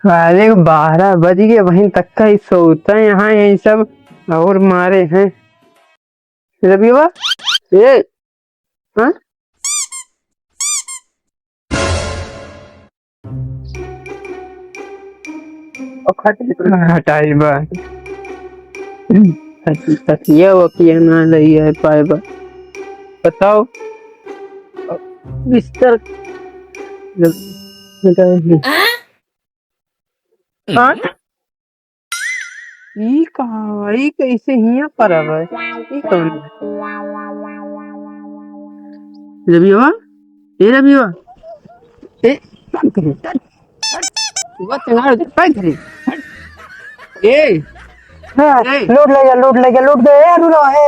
अरे 12 बज गए, वहीं तक का ही सोता है यहाँ यही सब और मारे हैं रबिवा। ये हाँ हटाई बा ये वो किया ना लई है पाए बा। बताओ बिस्तर हाँ ई कहाँ ई कैसे हिया पर है ई कौन रबिवा। ए रबिवा ए सुबह चंगार दे पाई धरी ए लूट ले गया लूट गए यार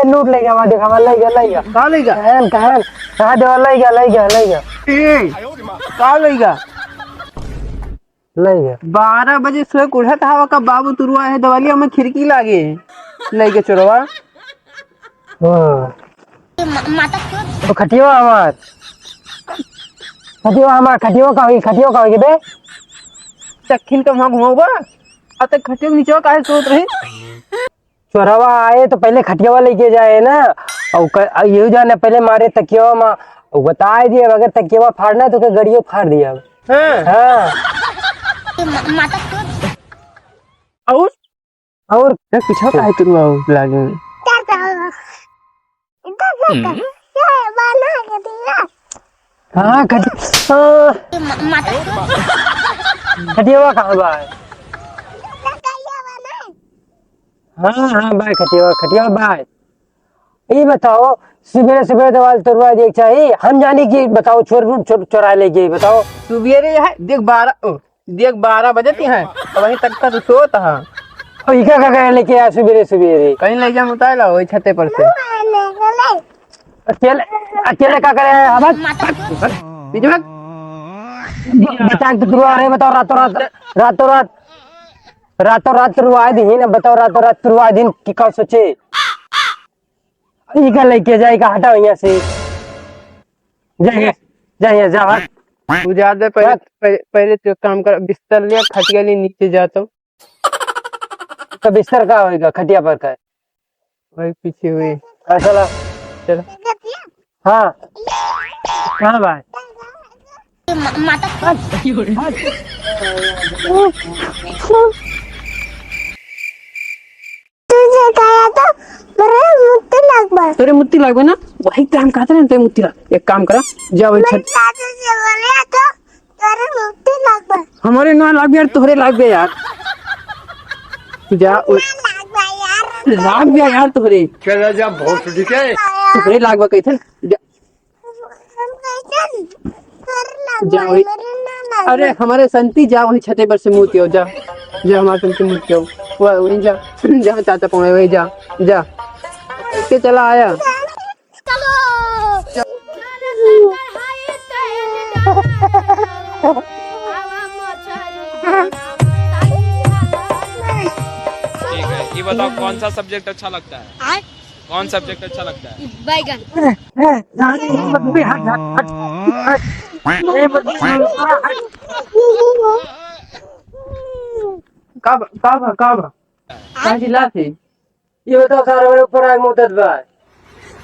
लूट ले गया वहां देखा वहां ले गया कहाँ लेगा कहां देवा ले गया ए कहाँ लेगा 12 बजे सुबह उठत हवा का बाबू तुरुआ है दवालिया में खिड़की लागे लेके चोरवा तो खटियो का होई बे तखिन का वहां घुमाऊबा अब तक खटियो के नीचे काहे सोत रही चोरवा आए तो पहले खटियावा लेके जाए ना और यही जाने पहले मारे तकियावा में बता दिए अगर तकियावा फाड़ना तो गड़ियो फाड़ दिया। हाँ और पीछा काहे तुरुआ लागे हाँ खटियावा कहाँ बा हाँ भाई खटियावा भाई ये बताओ सुबह दवाल तुरवा देख चाहिए हम जाने की बताओ चोरा लेके बताओ सुबेरे है देख 12 बजे है वहीं तक का तो सोता है और क्या लेके आया सुबेरे कहीं ले जा मुताला वही छते पर से अकेले क्या करे बता तुरवा रहे बताओ रातों रात तुरवा दी ना बताओ रातों रात तुरवा दिन की का सोचे इका लेके जाएगा हटाओ यहाँ से जाइए जा तू ज्यादा पहले तो काम कर बिस्तर लिया खटिया ले नीचे जाता हूँ तो बिस्तर का होएगा खटिया पर का वही पीछे हुए चलो चलो हाँ हाँ भाई तेरे मुत्ती लगवे ना वही काम करते ना तेरे मुत्ती लग एक काम करा जा वही छत हमारे ना लाग यार तोहरे लाग गया यार जा लाग गया यार तोहरे चला जा बहुत ठीक है तोहरे लाग गया कैसे जा वही अरे हमारे संती जा वही छते पर से मुँह हो जा हमारे संती मुँह हो वही जा जहाँ चाचा पहुँचे वही जा के चला आया ठीक है ये बताओ कौन सा सब्जेक्ट अच्छा लगता है कौन सब्जेक्ट अच्छा लगता है बैगन कब जिला थे ये बताओ सारे मेरे ऊपर आग मुद्दत भाई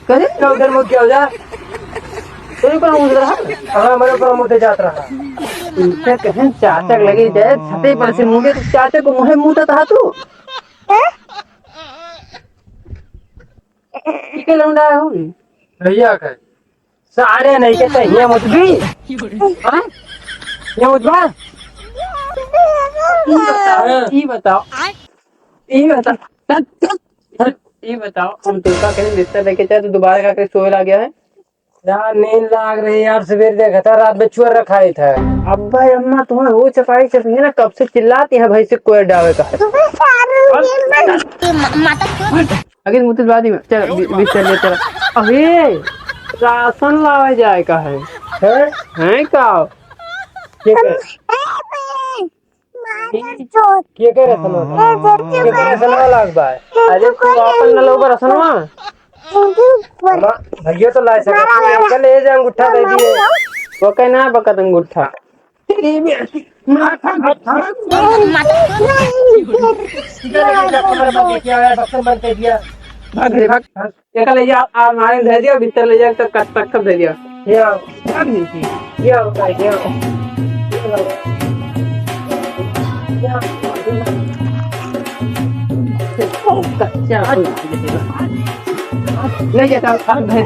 करे क्या उधर मुद्द क्या हो जा तेरे ऊपर मुद्द रहा हाँ मेरे ऊपर मुद्दे जात रहा इनसे कहीं चाचा लगे जाए छते पर से मुँह तो चाचा को मुँह मुँह था तू क्या लौंडा है होगी भैया का सारे नहीं कहते ये मुद्द भी ये मुद्द बा ये बताओ हम तुमका कहीं बिस्तर लेके जाए तो दोबारा का कहीं सोए लग गया है यार नींद लाग रही यार सवेरे देखा था रात में चुअर रखा ही था अब्बा अम्मा तुम्हें हो चपाई चपनी ना कब से चिल्लाती है भाई से कोई डावे का अगे मुझे बादी में चल बिस्तर ले चल अबे राशन लावे जाए का है का के करे सनवा लाग भाई अरे तू अपन न लोग रसनवा भैया तो ला सके ले जा अंगूठा दे दिए वो कहना बकत अंगूठा तेरी भी भाग रे भाग। एक ले जा हमारे दे दिया भीतर ले जा तक तक सब दे दिया। ले जाता अब दे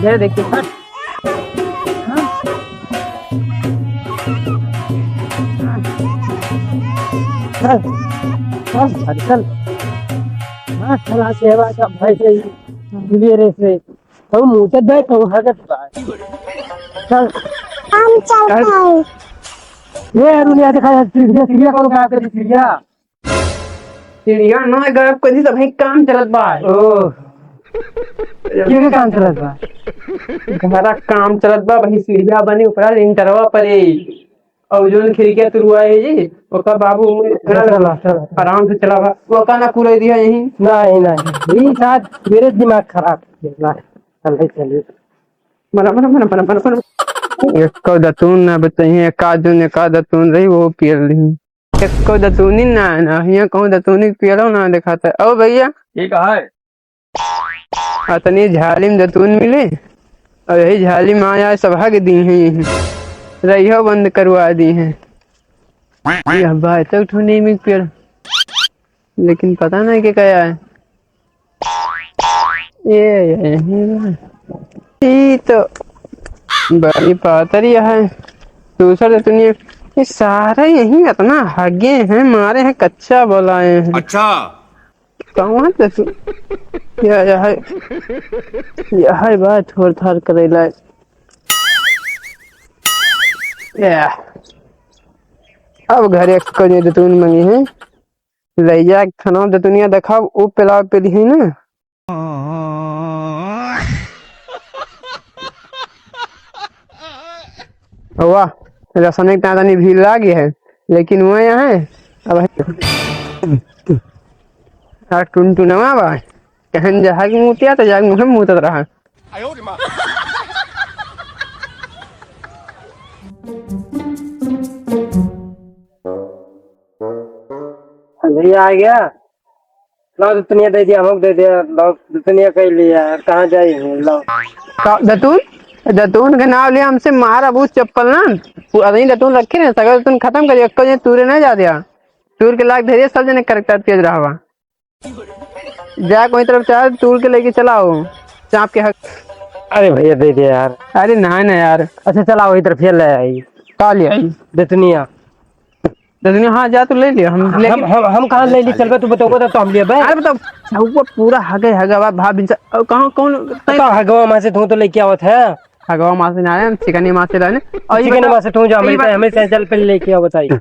दे देखिए चल चला सेवा का भाई से तो मुंह से बैठ हगत चल हम चलता है। ये दुनिया दिखा सीढ़िया कौन का कर सीढ़िया सीढ़िया ना गरब कदी सब भाई काम चलत बा। ओ ये काम चलत बा हमारा काम चलत बा भाई सीढ़िया बने ऊपर लिंटरवा परे और जोन खिड़किया तुरुआ है जी ओका बाबू आराम से चला बा वो का ना पूरा दिया यही नहीं ये साथ मेरे दिमाग खराब चल चल मना मना मना मना मना मना एक को दतून ना बताइए का दतून रही वो पियल रही एक को दतूनी ना ना ये कहूं दतूनी पियलो ना दिखाता है। ओ भैया ठीक है। अतनी झाली में दतून मिले और यही झाली में आया सभा के दी है यही रहियो बंद करवा दी है। यह बात तक तो नहीं मिल पियल लेकिन पता नहीं कि क्या है ये तो बड़ी पातरी है। दूसरा तो ये सारे यही इतना हगे हैं मारे हैं कच्चा बोलाए हैं। अच्छा कहाँ तो यह बात थोड़ थाड़ करेला अब घर एक को जो दतून मंगी है लैया खाना दतुनिया देखा वो पिला पिली है ना वाह रासायनिक तानी भीड़ लागी है लेकिन वो यहाँ है अब टुनटुनवा बा कहन जहाग मुतिया तो जाग मुहे मुतत रहा। भैया आ गया लो दुनिया दे दिया हमको दे दिया लो दुनिया कह लिया कहाँ जाए लो दतून के नाम लिया हमसे मारा बहुत चप्पल ना अभी दतून रखे ना सगर दतून खत्म करिए एक को तूरे ना जा दिया तूर के लाग धैर्य सब जने करेक्टर तेज रहा जा कोई तरफ चाह तूर के लेके चलाओ चाप के हक। अरे भैया दे दिया यार। अरे ना ना यार अच्छा चला वही तरफ ले आई का ले आई दुनिया हाँ जा तो ले लिया हम लेकिन हम कहाँ ले ली चल तू बताओ तो हम लिया अरे बताओ वो पूरा हगे हगवा भाव कहाँ कौन हगवा माँ से तू तो लेके आवत है हगवा माँ से ना चिकनी माँ से लाने और चिकनी माँ से तू जा हमें चल पे लेके आओ बताइए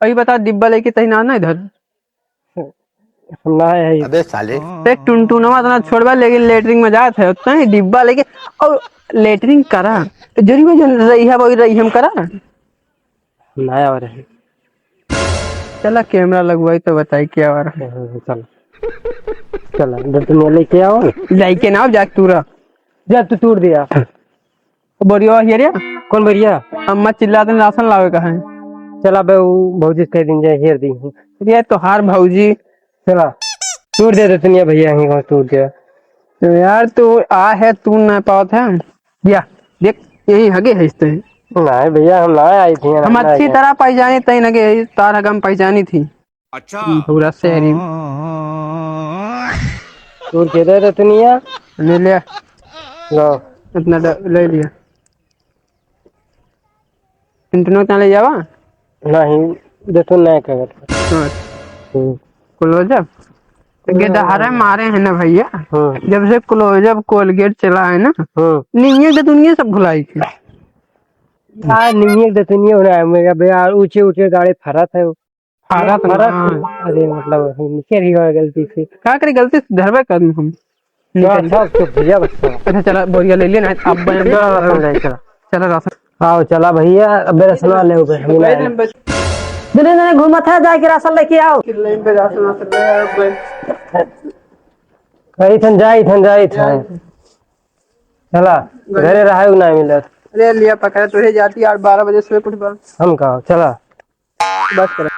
अभी बता डिब्बा लेके तही ना इधर ना है अबे साले एक टुनटुनवा इतना छोड़वा लेकिन लेटरिंग में जात है उतना ही डिब्बा लेके और लेटरिंग करा जरी में जन रही है वही रही हम करा ना और है चला कैमरा लगवाई तो बताई क्या और चल चल तुम लेके आओ लेके ना जा तूरा जा तू तोड़ दिया बढ़िया हेरिया कौन बढ़िया अम्मा चिल्लाते राशन लावे कहा है चला बे भौजी कह दिन जाए हेर दी ये तो हार भौजी चला तोड़ दे दुनिया भैया यहीं तोड़ दिया तो यार तू आ है तू ना पावत है या देख यही हगे है इसते नहीं भैया हम ना आई थी हम अच्छी तरह पहचानी तई नगे तार हगम पहचानी थी अच्छा पूरा शहरी तोड़ के दे दुनिया ले लिया लो इतना ले लिया इंटरनेट क्या ले जावा नहीं देखो नहीं कहत क्लोजअप गेदहारे मारे हैं ना भैया जब से क्लोजअप कोलगेट चला है ना निये तो दुनिया सब भुलाई थी यार निये तो दुनिया हो रहा है मेरा भैया ऊंचे ऊंचे गाड़ी फरत है फरत अरे मतलब नीचे ही गया गलती से क्या करे गलती से धरबे कर हम सब तो भैया बच्चा अच्छा चला बोरिया ले लिया ना अब चला राशन आओ चला भैया अब रसना ले नहीं घूमत है जाके राशन लेके आओ जाई थन चला घरे रहा ना मिलत अरे लिया पकड़ा तुझे जाती 8-12 बजे सुबह कुछ बस हम कहा चला कर।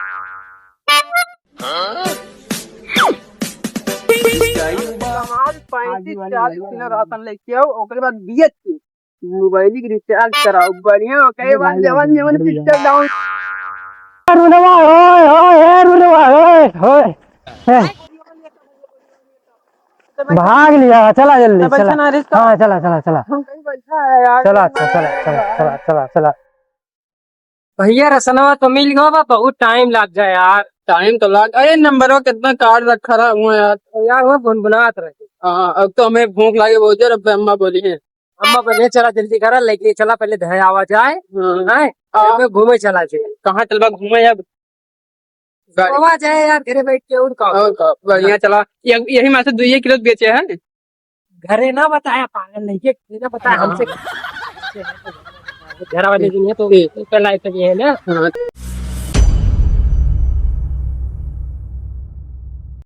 राशन लेके आओ ओकरे बाद बीएच की मोबाइल की रिचार्ज कराओ बढ़िया ओकरे बाद जवन जवन पिक्चर डाउन रुनवा ओए ओए रुनवा ओए ओए भाग लिया चला जल्दी चला हाँ चला चला चला चला चला चला चला चला चला भैया रसनवा तो मिल गया बा, बहुत टाइम लग जाए यार। टाइम तो लग अरे नंबर कितना कार्ड रखा रहा हुआ यार यार वो गुनगुनात रहे। हाँ अब तो हमें भूख लगे बहुत जोर अब अम्मा बोली है अम्मा पहले चला जल्दी करा लेके चला पहले धय आवा जाए हैं घूमे चला जाए। कहाँ चलवा घूमे अब गोवा जाए यार घरे बैठ के और का बढ़िया चला यही माँ से 2 किलो बेचे हैं घरे ना बताया पागल नहीं के ना बताया हमसे घर वाले दिन है तो पहला है ना। हाँ